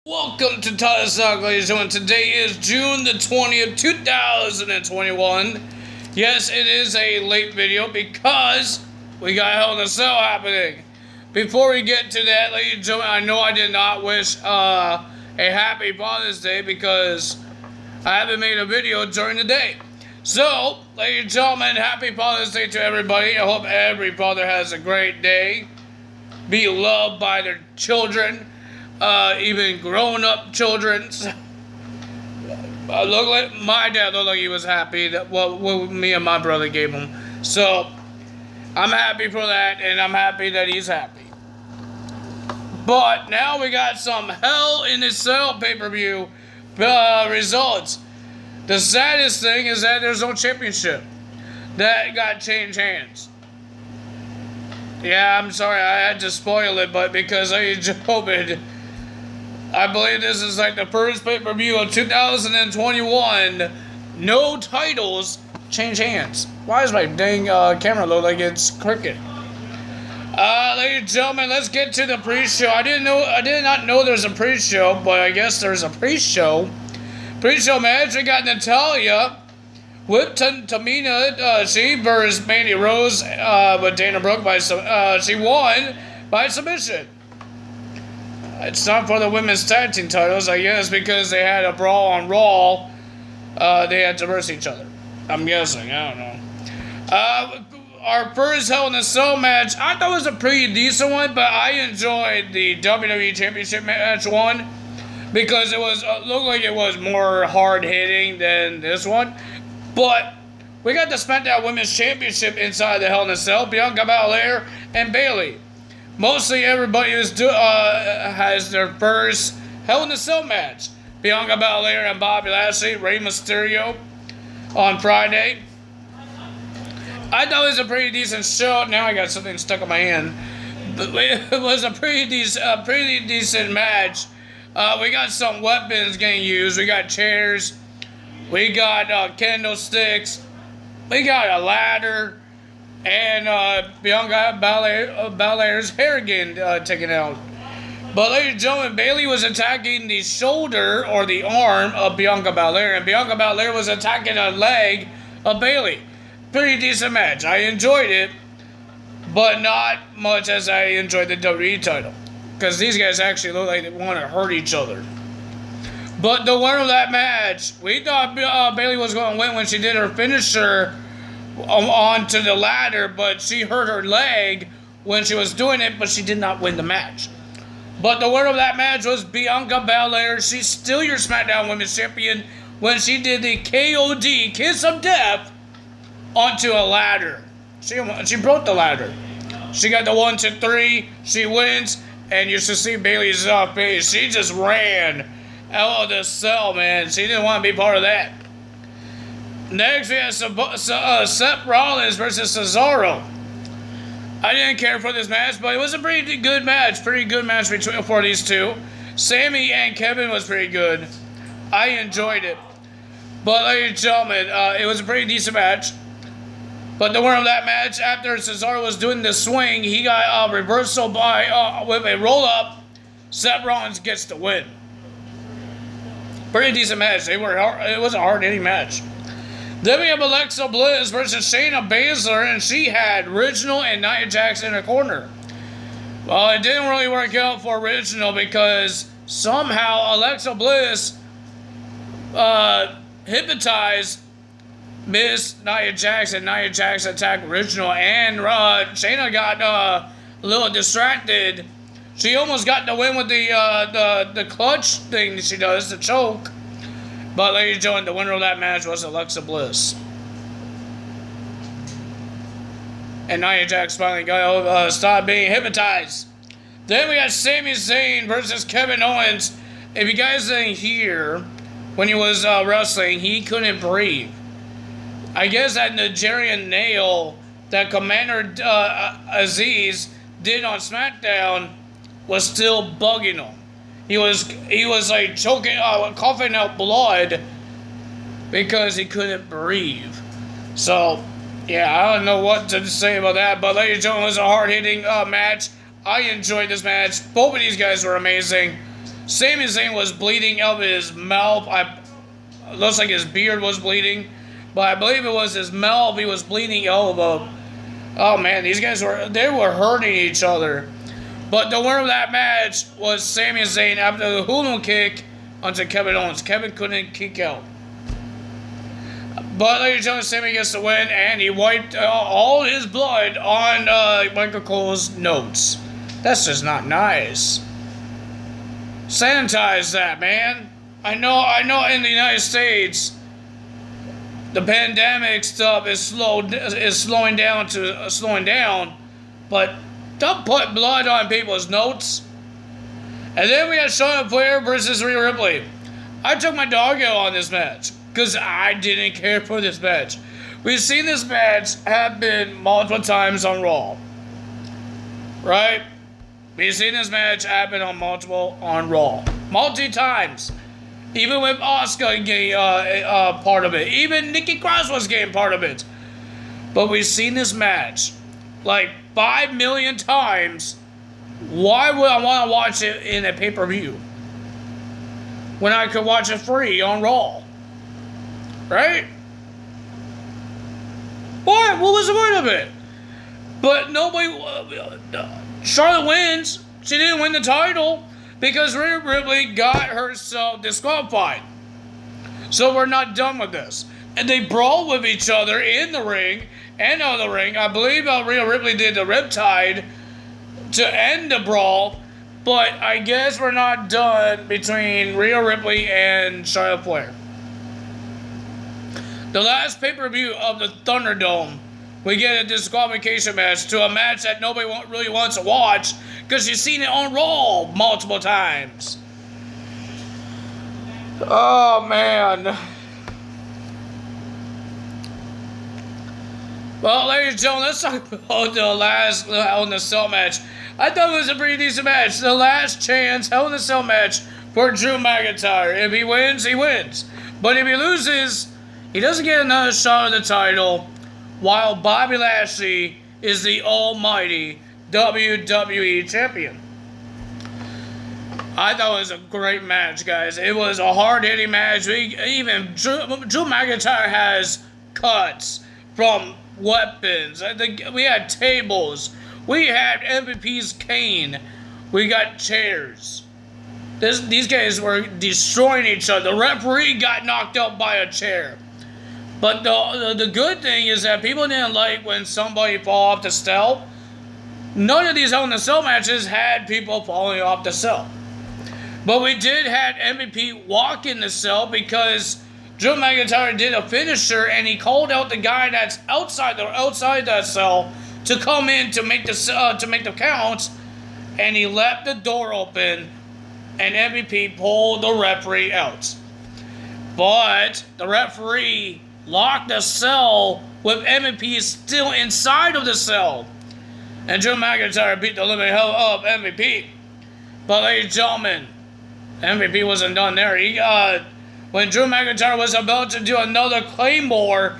Welcome to Titus Talk, ladies and gentlemen. Today is June the 20th, 2021. Yes, it is a late video because we got Hell in a Cell happening. Before we get to that, ladies and gentlemen, I know I did not wish a happy Father's Day because I haven't made a video during the day. So, ladies and gentlemen, happy Father's Day to everybody. I hope every father has a great day. Be loved by their children. Even grown-up children. Look like my dad looked like he was happy that what me and my brother gave him. So I'm happy for that, and I'm happy that he's happy. But now we got some Hell in a Cell pay-per-view results. The saddest thing is that there's no championship. That got changed hands. Yeah, I'm sorry I had to spoil it, but because I enjoyed it. I believe this is like the first pay-per-view of 2021. No titles change hands. Why does my dang camera look like it's crooked? Ladies and gentlemen, let's get to the pre-show. I did not know there's a pre-show, but I guess there's a pre-show. Pre-show match. We got Natalya with Tamina. She versus Mandy Rose with Dana Brooke she won by submission. It's not for the women's tag team titles, I guess, because they had a brawl on Raw. They had to verse each other. I'm guessing. I don't know. Our first Hell in a Cell match, I thought it was a pretty decent one, but I enjoyed the WWE Championship match one because it was looked like it was more hard hitting than this one. But we got the SmackDown Women's Championship inside the Hell in a Cell. Bianca Belair and Bayley. Mostly everybody has their first Hell in a Cell match. Bianca Belair and Bobby Lashley, Rey Mysterio on Friday. I thought it was a pretty decent show. Now I got something stuck in my hand. But it was a pretty decent match. We got some weapons getting used. We got chairs. We got candlesticks. We got a ladder. And Bianca Belair's hair getting taken out. But ladies and gentlemen, Bayley was attacking the shoulder or the arm of Bianca Belair, and Bianca Belair was attacking a leg of Bayley. Pretty decent match. I enjoyed it, but not much as I enjoyed the WWE title. Because these guys actually look like they want to hurt each other. But the winner of that match, we thought Bayley was going to win when she did her finisher onto the ladder, but she hurt her leg when she was doing it, but she did not win the match. But the winner of that match was Bianca Belair. She's still your SmackDown Women's Champion when she did the KOD, Kiss of Death, onto a ladder. She broke the ladder. She got the 1, 2, 3. She wins, and you should see Bayley's face. She just ran out of the cell, man. She didn't want to be part of that. Next, we have Seth Rollins versus Cesaro. I didn't care for this match, but it was a pretty good match. Pretty good match for these two. Sami and Kevin was pretty good. I enjoyed it. But, ladies and gentlemen, it was a pretty decent match. But the winner of that match, after Cesaro was doing the swing, he got a reversal with a roll-up. Seth Rollins gets the win. Pretty decent match. It was a hard-hitting match. Then we have Alexa Bliss versus Shayna Baszler, and she had Original and Nia Jax in her corner. Well, it didn't really work out for Original because somehow Alexa Bliss hypnotized Miss Nia Jax, and Nia Jax attacked Original, and Shayna got a little distracted. She almost got the win with the clutch thing that she does, the choke. But ladies and gentlemen, the winner of that match was Alexa Bliss. And Nia Jax finally stopped being hypnotized. Then we got Sami Zayn versus Kevin Owens. If you guys didn't hear, when he was wrestling, he couldn't breathe. I guess that Nigerian nail that Commander Aziz did on SmackDown was still bugging him. He was like choking, coughing out blood because he couldn't breathe. So, yeah, I don't know what to say about that. But ladies and gentlemen, it was a hard-hitting match. I enjoyed this match. Both of these guys were amazing. Sami Zayn was bleeding out of his mouth. Looks like his beard was bleeding, but I believe it was his mouth. He was bleeding out of. Oh man, these guys were hurting each other. But the winner of that match was Sami Zayn after the hula kick onto Kevin Owens. Kevin couldn't kick out. But ladies and gentlemen, Sami gets the win, and he wiped all his blood on Michael Cole's notes. That's just not nice. Sanitize that, man. I know in the United States, the pandemic stuff is slowing down, but don't put blood on people's notes. And then we had Charlotte Flair versus Rhea Ripley. I took my dog out on this match because I didn't care for this match. We've seen this match happen multiple times on Raw, right? We've seen this match happen on Raw, multi times. Even with Asuka getting part of it. Even Nikki Cross was getting part of it. But we've seen this match like 5 million times. Why would I want to watch it in a pay-per-view when I could watch it free on Raw? Right? What was the point of it? But nobody... Charlotte wins. She didn't win the title because Rhea Ripley got herself disqualified. So we're not done with this. And they brawl with each other in the ring and out of the ring. I believe Rhea Ripley did the riptide to end the brawl. But I guess we're not done between Rhea Ripley and Charlotte Flair. The last pay-per-view of the Thunderdome, we get a disqualification match to a match that nobody really wants to watch because you've seen it on Raw multiple times. Oh, man. Well, ladies and gentlemen, let's talk about the last Hell in a Cell match. I thought it was a pretty decent match. The last chance Hell in a Cell match for Drew McIntyre. If he wins, he wins. But if he loses, he doesn't get another shot at the title, while Bobby Lashley is the almighty WWE champion. I thought it was a great match, guys. It was a hard-hitting match. Even Drew McIntyre has cuts from weapons. We had tables. We had MVP's cane. We got chairs. These guys were destroying each other. The referee got knocked out by a chair. But the good thing is that people didn't like when somebody fall off the cell. None of these Hell in a Cell matches had people falling off the cell. But we did have MVP walk in the cell because Drew McIntyre did a finisher and he called out the guy that's outside that cell to come in to make the count, and he left the door open and MVP pulled the referee out. But the referee locked the cell with MVP still inside of the cell. And Drew McIntyre beat the living hell of MVP. But ladies and gentlemen, MVP wasn't done there. When Drew McIntyre was about to do another Claymore,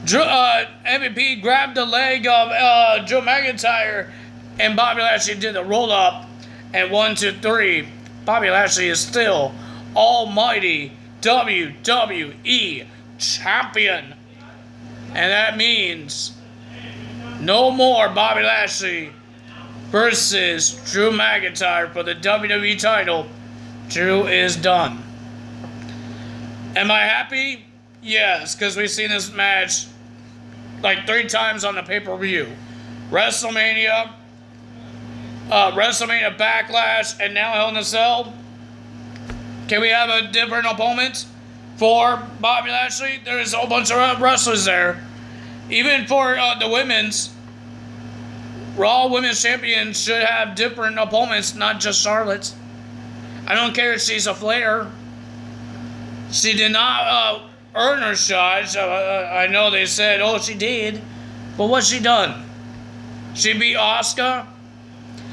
MVP grabbed the leg of Drew McIntyre and Bobby Lashley did a roll up. And 1, 2, 3, Bobby Lashley is still almighty WWE champion. And that means no more Bobby Lashley versus Drew McIntyre for the WWE title. Drew is done. Am I happy? Yes, because we've seen this match like 3 times on the pay-per-view. WrestleMania, WrestleMania Backlash, and now Hell in a Cell. Can we have a different opponent for Bobby Lashley? There's a whole bunch of wrestlers there. Even for the women's, Raw Women's Champions should have different opponents, not just Charlotte. I don't care if she's a Flair. She did not earn her shot. I know they said, oh, she did. But what's she done? She beat Asuka.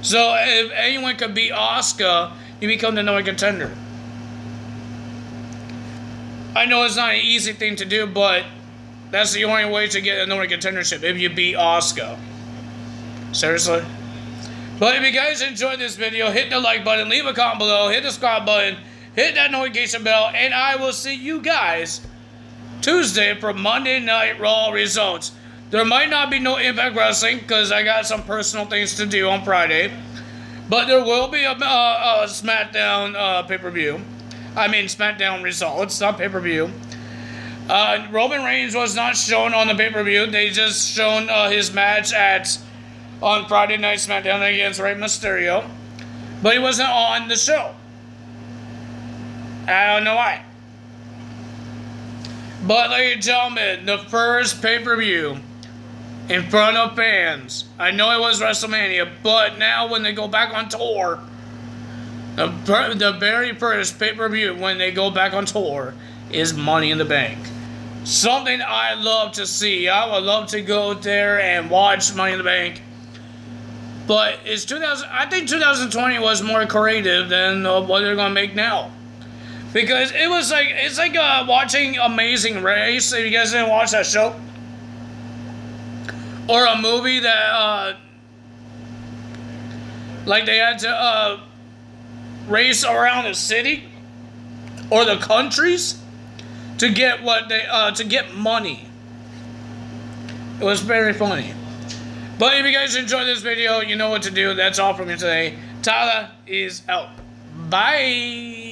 So if anyone could beat Asuka, you become the number 1 contender. I know it's not an easy thing to do, but that's the only way to get a number 1 contendership, if you beat Asuka. Seriously? But if you guys enjoyed this video, hit the like button, leave a comment below, hit the subscribe button, hit that notification bell, and I will see you guys Tuesday for Monday Night Raw results. There might not be no Impact Wrestling because I got some personal things to do on Friday. But there will be a SmackDown pay-per-view. I mean SmackDown results, not pay-per-view. Roman Reigns was not shown on the pay-per-view. They just shown his match on Friday Night SmackDown against Rey Mysterio. But he wasn't on the show. I don't know why. But ladies and gentlemen, the first pay-per-view in front of fans. I know it was WrestleMania, but now when they go back on tour, the very first pay-per-view when they go back on tour is Money in the Bank. Something I love to see. I would love to go there and watch Money in the Bank. But I think 2020 was more creative than what they're gonna make now. Because it's like watching Amazing Race. If you guys didn't watch that show, or a movie that like they had to race around the city or the countries to get to get money. It was very funny. But if you guys enjoyed this video, you know what to do. That's all from me today. Tyler is out. Bye.